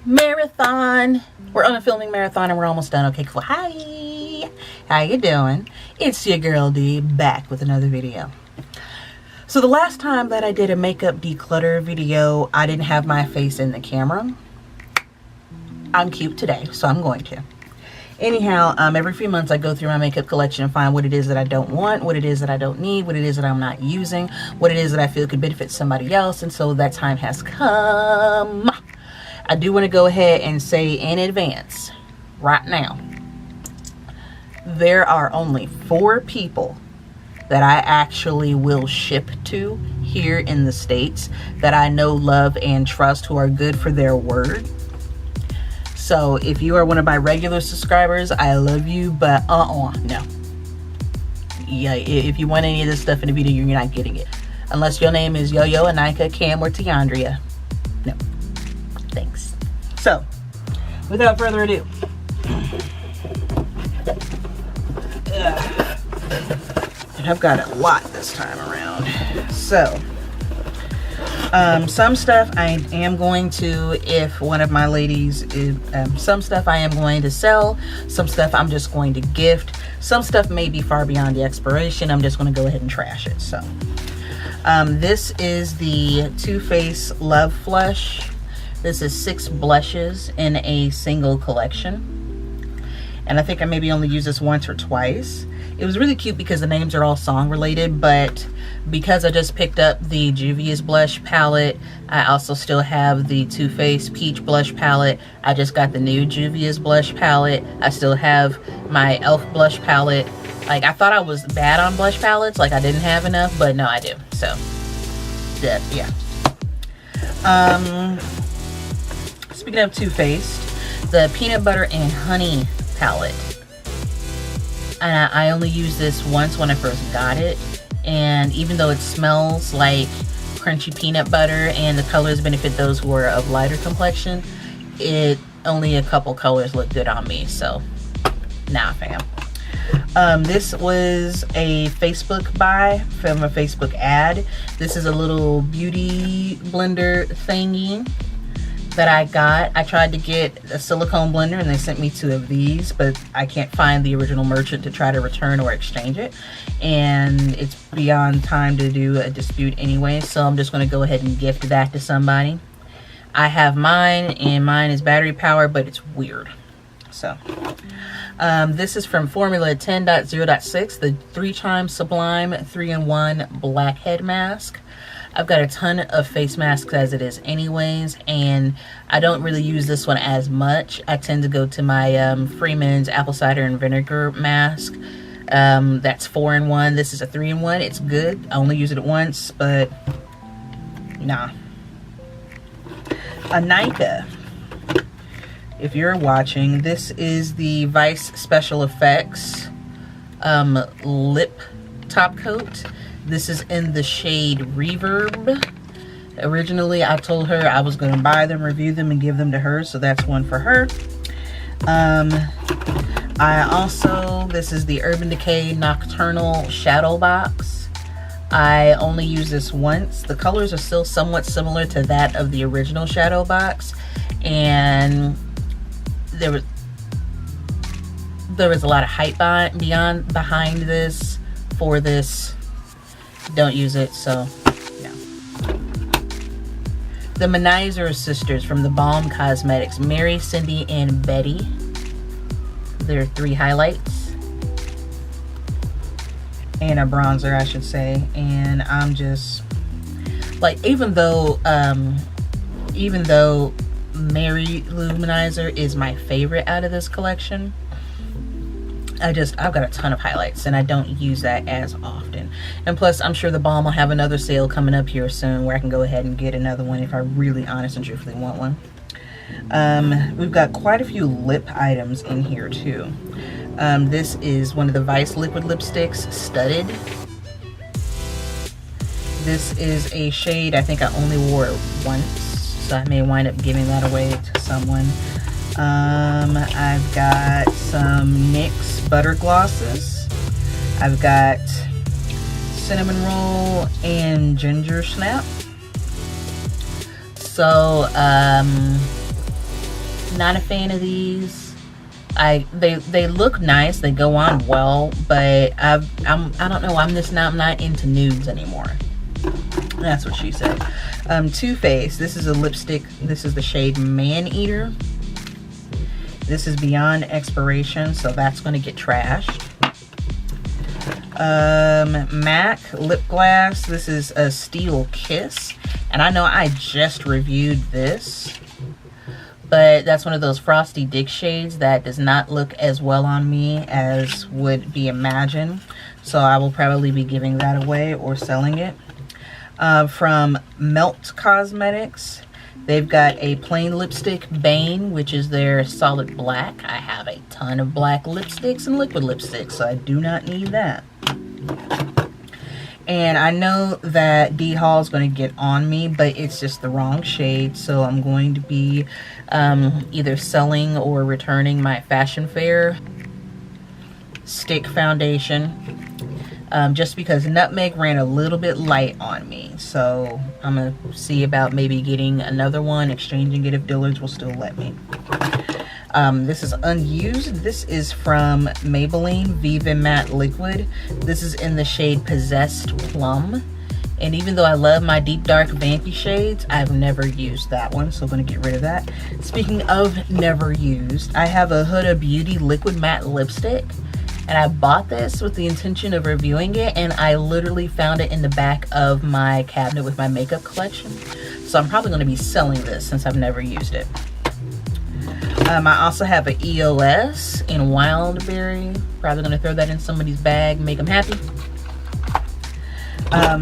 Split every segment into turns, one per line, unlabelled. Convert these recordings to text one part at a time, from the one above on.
marathon. We're on a filming marathon and we're almost done. Okay, cool. Hi, how you doing? It's your girl D back with another video. So the last time that I did a makeup declutter video, I didn't have my face in the camera. I'm cute today, so I'm going to. Anyhow, every few months I go through my makeup collection and find what it is that I don't want, what it is that I don't need, what it is that I'm not using, what it is that I feel could benefit somebody else, and so that time has come. I do want to go ahead and say in advance, right now, there are only 4 people that I actually will ship to here in the States that I know, love, and trust, who are good for their word. So if you are one of my regular subscribers, I love you, but no. Yeah, if you want any of this stuff in the video, you're not getting it. Unless your name is Yo-Yo, Anika, Cam, or Tiandria. No. Thanks. So, without further ado. I've got a lot this time around. So, some stuff I am going to, if one of my ladies is, some stuff I am going to sell, some stuff I'm just going to gift, some stuff may be far beyond the expiration. I'm just going to go ahead and trash it. So this is the Too Faced Love Flush. This is 6 blushes in a single collection, and I think I maybe only used this once or twice. It was really cute because the names are all song related, but because I just picked up the Juvia's blush palette, I also still have the Too Faced Peach blush palette. I just got the new Juvia's blush palette. I still have my e.l.f. blush palette. Like, I thought I was bad on blush palettes, like I didn't have enough, but no, I do. So, yeah. Speaking of Too Faced, the Peanut Butter and Honey palette. And I only used this once when I first got it, and even though it smells like crunchy peanut butter and the colors benefit those who are of lighter complexion, only a couple colors look good on me, so nah, fam. This was a Facebook buy from a Facebook ad. This is a little beauty blender thingy that I got. I tried to get a silicone blender and they sent me 2 of these, but I can't find the original merchant to try to return or exchange it, and it's beyond time to do a dispute anyway, so I'm just going to go ahead and gift that to somebody. I have mine, and mine is battery powered, but it's weird. So this is from Formula 10.0.6, the 3-Time Sublime 3-in-1 Blackhead Mask. I've got a ton of face masks as it is anyways, and I don't really use this one as much. I tend to go to my Freeman's apple cider and vinegar mask. That's 4-in-1. This is a 3-in-1. It's good. I only use it once, but nah. Anika, if you're watching, this is the Vice Special Effects lip top coat. This is in the shade Reverb. Originally, I told her I was going to buy them, review them, and give them to her, so that's one for her. This is the Urban Decay Nocturnal Shadow Box. I only use this once. The colors are still somewhat similar to that of the original Shadow Box, and there was a lot of hype behind this for this. Don't use it, so no. The Manizer Sisters from the Balm Cosmetics, Mary, Cindy, and Betty. There are 3 highlights and a bronzer, I should say. And I'm just like, even though Mary Luminizer is my favorite out of this collection, I've got a ton of highlights and I don't use that as often. And plus, I'm sure the Balm will have another sale coming up here soon where I can go ahead and get another one if I really honest and truthfully want one. We've got quite a few lip items in here too. This is one of the Vice liquid lipsticks, Studded. This is a shade I think I only wore it once, so I may wind up giving that away to someone. I've got some NYX butter glosses. I've got cinnamon roll and ginger snap. So Not a fan of these. They look nice, they go on well, but I don't know, I'm not into nudes anymore. That's what she said. Too Faced, this is a lipstick. This is the shade Man Eater. This is beyond expiration, so that's going to get trashed. MAC lip gloss, this is a Steel Kiss, and I know I just reviewed this, but that's one of those Frosty Dick shades that does not look as well on me as would be imagined, so I will probably be giving that away or selling it. From Melt Cosmetics, they've got a plain lipstick, Bane, which is their solid black. I have a ton of black lipsticks and liquid lipsticks, so I do not need that. And I know that D Hall is going to get on me, but it's just the wrong shade, so I'm going to be either selling or returning my Fashion Fair stick foundation. Just because Nutmeg ran a little bit light on me, so I'm going to see about maybe getting another one, exchanging it if Dillard's will still let me. This is unused. This is from Maybelline Viva Matte Liquid. This is in the shade Possessed Plum. And even though I love my deep dark vampy shades, I've never used that one, so I'm going to get rid of that. Speaking of never used, I have a Huda Beauty Liquid Matte Lipstick. And I bought this with the intention of reviewing it, and I literally found it in the back of my cabinet with my makeup collection. So I'm probably going to be selling this since I've never used it. I also have an EOS in Wildberry. Probably going to throw that in somebody's bag, make them happy.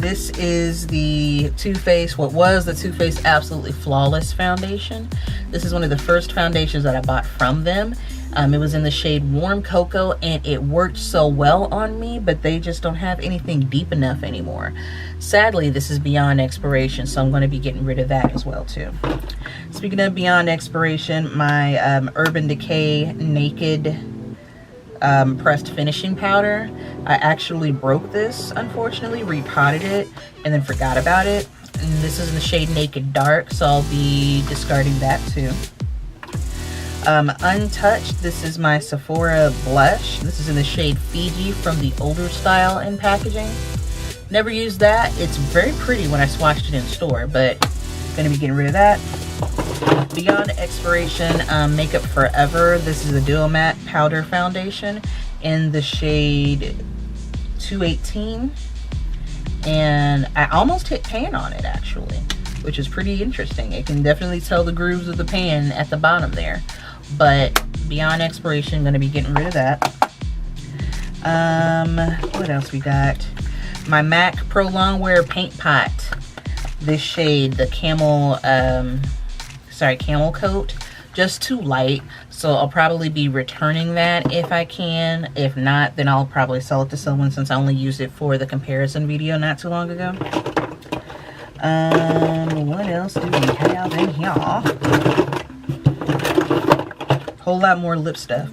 This is the Too Faced, what was the Too Faced Absolutely Flawless foundation. This is one of the first foundations that I bought from them. It was in the shade Warm Cocoa, and it worked so well on me, but they just don't have anything deep enough anymore. Sadly, this is beyond expiration, so I'm going to be getting rid of that as well too. Speaking of beyond expiration, my Urban Decay Naked pressed finishing powder. I actually broke this, unfortunately, repotted it, and then forgot about it. And this is in the shade Naked Dark, so I'll be discarding that too. Untouched, this is my Sephora blush. This is in the shade Fiji from the older style in packaging. Never used that. It's very pretty when I swatched it in store, but gonna be getting rid of that. Beyond expiration, Makeup Forever. This is a Duo Matte Powder Foundation in the shade 218. And I almost hit pan on it actually, which is pretty interesting. It can definitely tell the grooves of the pan at the bottom there. But beyond expiration, I'm going to be getting rid of that. What else we got? My MAC Pro Longwear Paint Pot. This shade, the camel coat. Just too light. So I'll probably be returning that if I can. If not, then I'll probably sell it to someone since I only used it for the comparison video not too long ago. What else do we have in here? Whole lot more lip stuff.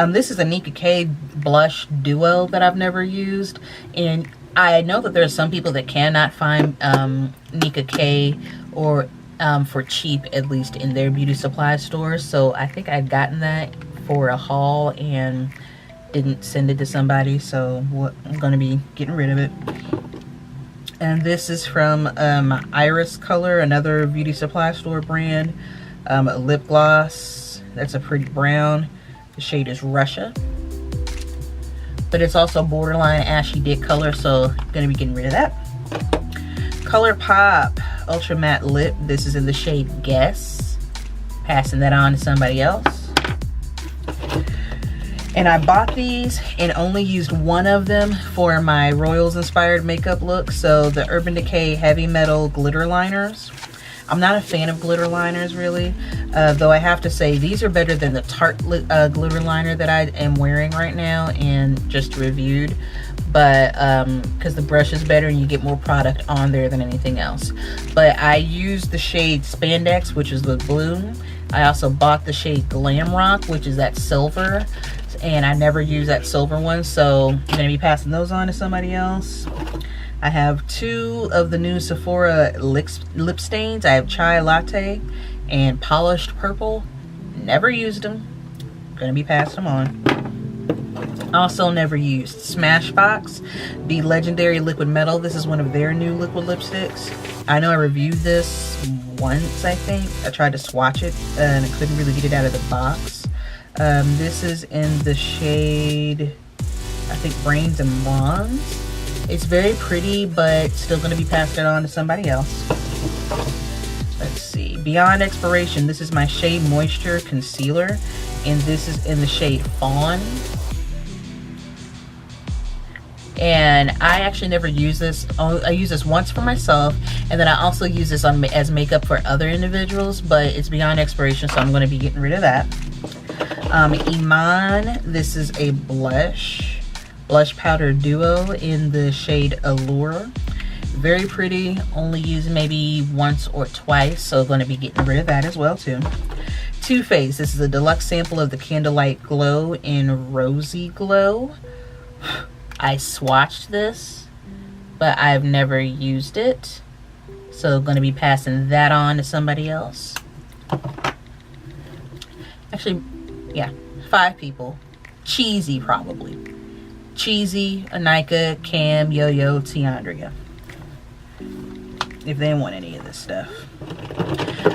This is a Nika K blush duo that I've never used, and I know that there are some people that cannot find Nika K or for cheap, at least in their beauty supply stores. So I think I'd gotten that for a haul and didn't send it to somebody, so I'm going to be getting rid of it. And this is from Iris Color, another beauty supply store brand. A lip gloss. That's a pretty brown. The shade is Russia. But it's also borderline ashy dick color, so I'm going to be getting rid of that. ColourPop Ultra Matte Lip. This is in the shade Guess. Passing that on to somebody else. And I bought these and only used one of them for my Royals inspired makeup look. So the Urban Decay Heavy Metal Glitter Liners. I'm not a fan of glitter liners really, though I have to say these are better than the Tarte glitter liner that I am wearing right now and just reviewed. But because the brush is better and you get more product on there than anything else. But I used the shade Spandex, which is the blue. I also bought the shade Glam Rock, which is that silver. And I never use that silver one, so I'm going to be passing those on to somebody else. I have two of the new Sephora lip stains. I have Chai Latte and Polished Purple. Never used them. Gonna be passed them on. Also never used Smashbox, the Legendary Liquid Metal. This is one of their new liquid lipsticks. I know I reviewed this once, I think. I tried to swatch it and I couldn't really get it out of the box. This is in the shade, I think, Brains and Bronze. It's very pretty, but still going to be passed it on to somebody else. Let's see. Beyond Expiration. This is my Shea Moisture Concealer, and this is in the shade Fawn. And I actually never use this. I use this once for myself, and then I also use this on as makeup for other individuals, but it's beyond expiration, so I'm going to be getting rid of that. Iman, this is a blush powder duo in the shade Allure. Very pretty, only used maybe once or twice, so going to be getting rid of that as well too. Too Faced, this is a deluxe sample of the Candlelight Glow in Rosy Glow. I swatched this, but I've never used it, so I'm going to be passing that on to somebody else. Actually, yeah, 5 people. Cheesy, probably. Cheesy, Anika, Cam, Yo-Yo, Tiandria. If they want any of this stuff.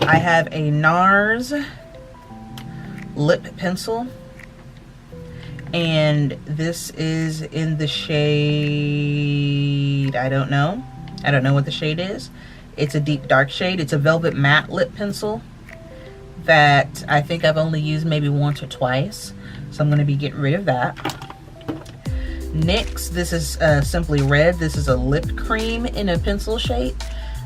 I have a NARS lip pencil. And this is in the shade, I don't know what the shade is. It's a deep dark shade. It's a velvet matte lip pencil that I think I've only used maybe once or twice, so I'm going to be getting rid of that. NYX, this is Simply Red. This is a lip cream in a pencil shade.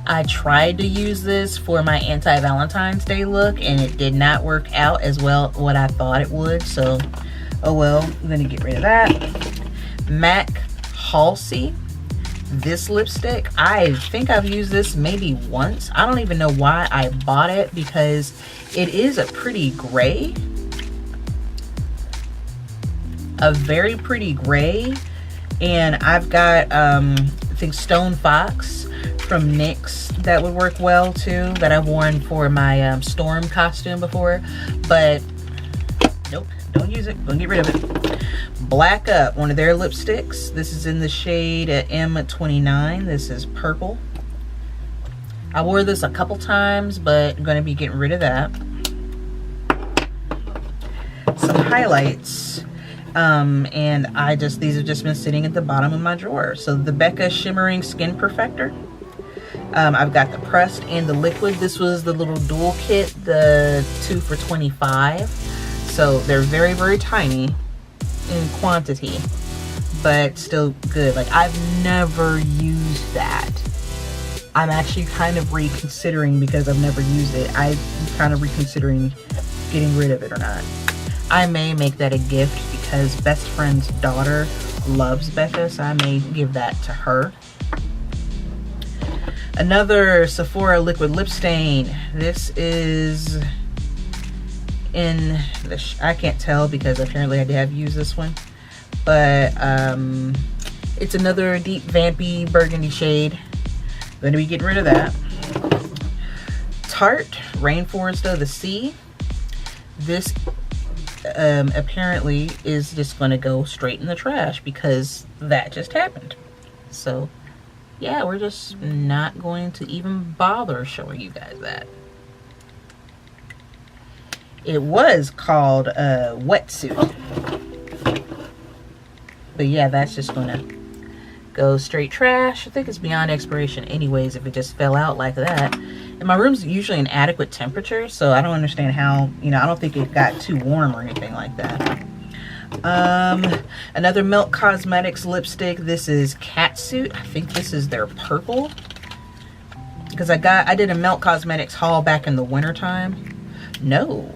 I tried to use this for my anti-Valentine's Day look, and it did not work out as well what I thought it would, so oh well, I'm gonna get rid of that. MAC Halsey, this lipstick, I think I've used this maybe once. I don't even know why I bought it, because it is a pretty gray. A very pretty gray. And I've got, I think, Stone Fox from NYX that would work well too, that I've worn for my Storm costume before. But nope. Don't use it. Gonna get rid of it. Black Up, one of their lipsticks. This is in the shade M29. This is purple. I wore this a couple times, but I'm gonna be getting rid of that. Some highlights. And these have just been sitting at the bottom of my drawer. So the Becca Shimmering Skin Perfector. I've got the pressed and the liquid. This was the little dual kit, the 2 for $25. So they're very, very tiny in quantity, but still good. Like, I've never used that. I'm actually kind of reconsidering, because I've never used it. I'm kind of reconsidering getting rid of it or not. I may make that a gift, because best friend's daughter loves Becca, so I may give that to her. Another Sephora liquid lip stain. This is in the I can't tell, because apparently I have used this one, but it's another deep vampy burgundy shade. I'm going to be getting rid of that. Tarte Rainforest of the Sea. This apparently is just going to go straight in the trash, because that just happened. So yeah, we're just not going to even bother showing you guys that. It was called Wetsuit. But yeah, that's just gonna go straight trash. I think it's beyond expiration anyways if it just fell out like that. And my room's usually an adequate temperature, so I don't understand how, I don't think it got too warm or anything like that. Another Milk Cosmetics lipstick. This is Catsuit. I think this is their purple. Because I did a Milk Cosmetics haul back in the winter time. No.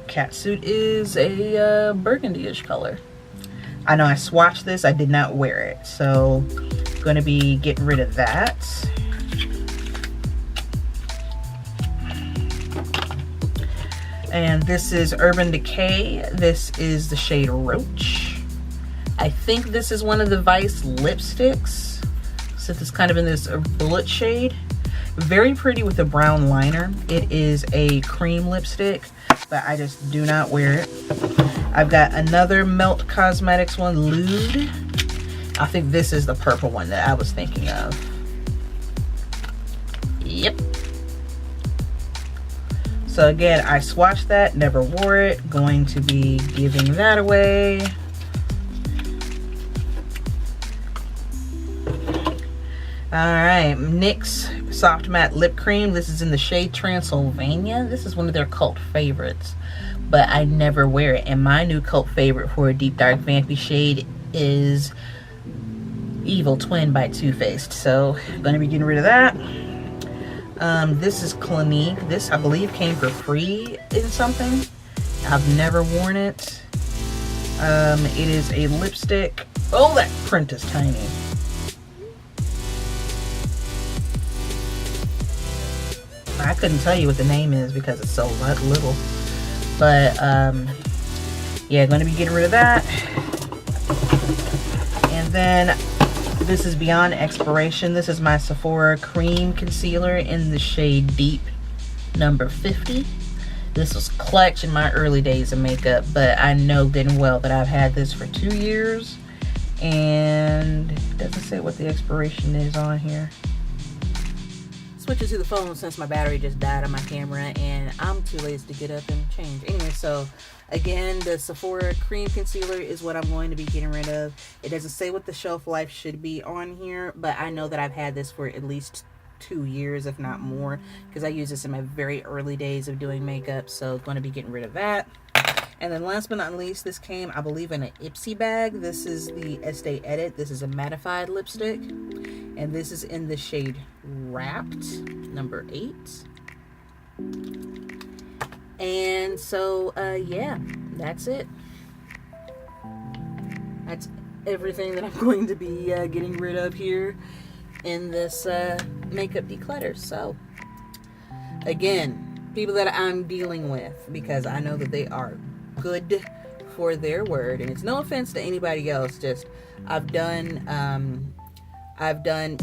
Catsuit is a burgundy-ish color. I know I swatched this. I did not wear it. So I'm going to be getting rid of that. And this is Urban Decay. This is the shade Roach. I think this is one of the Vice lipsticks, since it's kind of in this bullet shade. Very pretty with a brown liner. It is a cream lipstick, but I just do not wear it. I've got another Melt Cosmetics one, Lewd. I think this is the purple one that I was thinking of. Yep. So again, I swatched that, never wore it. Going to be giving that away. Alright, NYX Soft Matte Lip Cream. This is in the shade Transylvania. This is one of their cult favorites, but I never wear it. And my new cult favorite for a deep dark vampy shade is Evil Twin by Too Faced. So I'm going to be getting rid of that. This is Clinique. This, I believe, came for free in something. I've never worn it. It is a lipstick. Oh, that print is tiny. I couldn't tell you what the name is because it's so little. But, yeah, going to be getting rid of that. And then this is Beyond Expiration. This is my Sephora Cream Concealer in the shade Deep number 50. This was clutch in my early days of makeup, but I know good and well that I've had this for 2 years. And it doesn't say what the expiration is on here. Switching to the phone since my battery just died on my camera and I'm too lazy to get up and change. Anyway, so again, the Sephora Cream Concealer is what I'm going to be getting rid of. It doesn't say what the shelf life should be on here, but I know that I've had this for at least 2 years, if not more, because I used this in my very early days of doing makeup, so going to be getting rid of that. And then last but not least, this came, I believe, in an Ipsy bag. This is the Estee Edit. This is a mattified lipstick. And this is in the shade Wrapped, number 8. And so, yeah, that's it. That's everything that I'm going to be getting rid of here in this makeup declutter. So, again, people that I'm dealing with, because I know that they are good for their word, and it's no offense to anybody else, just I've done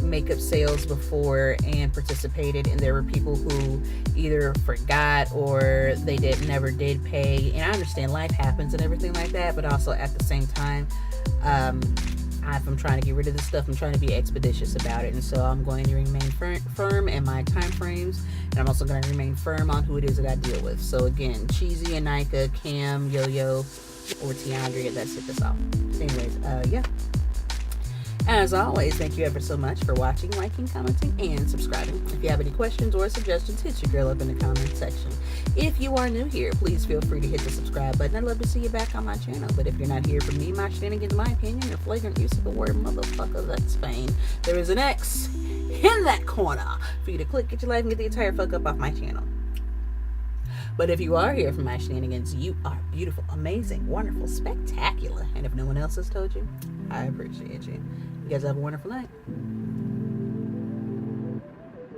makeup sales before and participated, and there were people who either forgot or they never did pay, and I understand life happens and everything like that, but also at the same time, if I'm trying to get rid of this stuff, I'm trying to be expeditious about it, and so I'm going to remain firm in my time frames, and I'm also going to remain firm on who it is that I deal with. So again, Cheesy, Anika, Cam, Yo-Yo, or Tiandria, that's it, that's all. Anyways, yeah. As always, thank you ever so much for watching, liking, commenting, and subscribing. If you have any questions or suggestions, hit your girl up in the comment section. If you are new here, please feel free to hit the subscribe button. I'd love to see you back on my channel. But if you're not here for me, my shenanigans, my opinion, or flagrant use of the word motherfucker, that's fine. There is an X in that corner for you to click, get your life, and get the entire fuck up off my channel. But if you are here for my shenanigans, you are beautiful, amazing, wonderful, spectacular. And if no one else has told you, I appreciate you. You guys have a wonderful night.